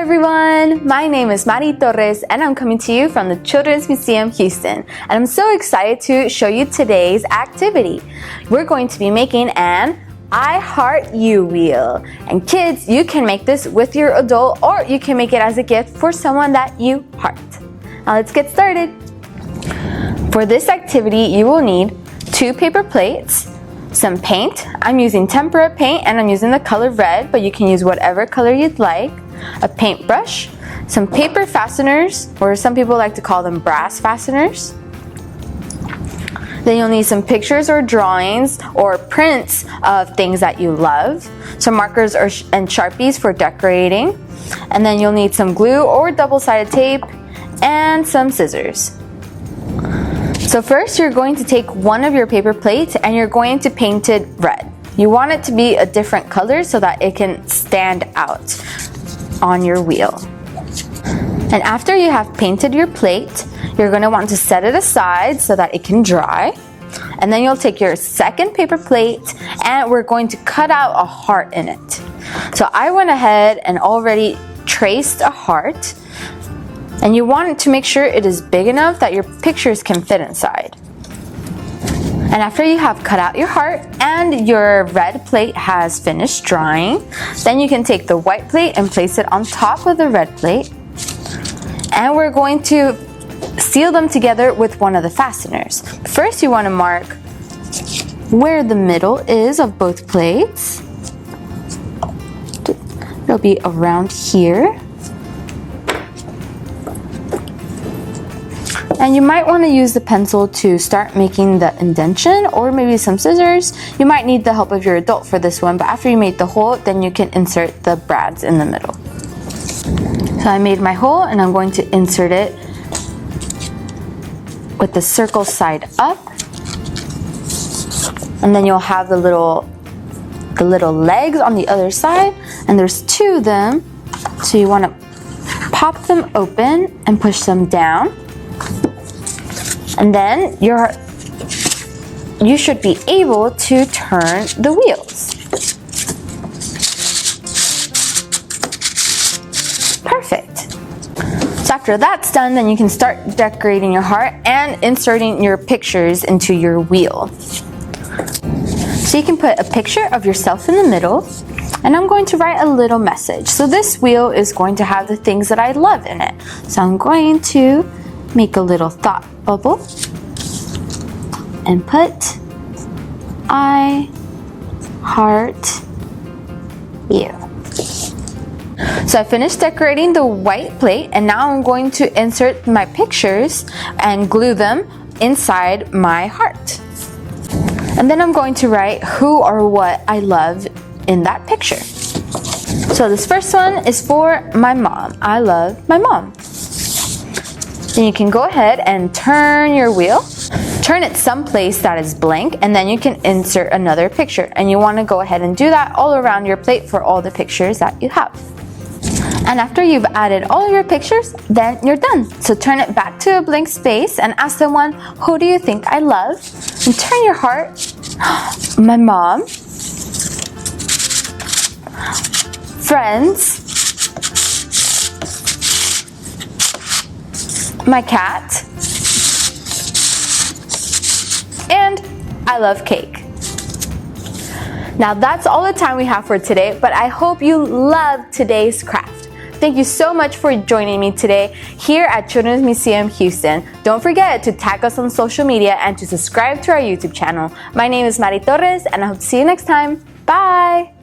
everyone, my name is Mari Torres and I'm coming to you from the Children's Museum Houston, and I'm so excited to show you today's activity. We're going to be making an I Heart You wheel, and kids, you can make this with your adult or you can make it as a gift for someone that you heart. Now let's get started. For this activity, you will need 2 paper plates, some paint. I'm using tempera paint and I'm using the color red, but you can use whatever color you'd like. A paintbrush, some paper fasteners, or some people like to call them brass fasteners. Then you'll need some pictures or drawings or prints of things that you love, some markers and Sharpies for decorating, and then you'll need some glue or double-sided tape and some scissors. So first you're going to take one of your paper plates and you're going to paint it red. You want it to be a different color so that it can stand out on your wheel. And after you have painted your plate, you're going to want to set it aside so that it can dry. And then you'll take your second paper plate and we're going to cut out a heart in it. So I went ahead and already traced a heart, and you want to make sure it is big enough that your pictures can fit inside. And after you have cut out your heart and your red plate has finished drying, then you can take the white plate and place it on top of the red plate. And we're going to seal them together with one of the fasteners. First, you want to mark where the middle is of both plates. It'll be around here. And you might want to use the pencil to start making the indentation, or maybe some scissors. You might need the help of your adult for this one, but after you made the hole, then you can insert the brads in the middle. So I made my hole and I'm going to insert it with the circle side up. And then you'll have the little legs on the other side, and there's 2 of them. So you want to pop them open and push them down. And then you should be able to turn the wheels. Perfect. So after that's done, then you can start decorating your heart and inserting your pictures into your wheel. So you can put a picture of yourself in the middle, and I'm going to write a little message. So this wheel is going to have the things that I love in it. So I'm going to make a little thought bubble and put I heart you. So I finished decorating the white plate, and now I'm going to insert my pictures and glue them inside my heart. And then I'm going to write who or what I love in that picture. So this first one is for my mom. I love my mom. Then you can go ahead and turn your wheel. Turn it someplace that is blank, and then you can insert another picture. And you want to go ahead and do that all around your plate for all the pictures that you have. And after you've added all your pictures, then you're done. So turn it back to a blank space and ask someone, who do you think I love? And turn your heart. My mom. Friends. My cat. And I love cake. Now that's all the time we have for today, but I hope you loved today's craft. Thank you so much for joining me today here at Children's Museum Houston. Don't forget to tag us on social media and to subscribe to our YouTube channel. My name is Mari Torres, and I hope to see you next time. Bye!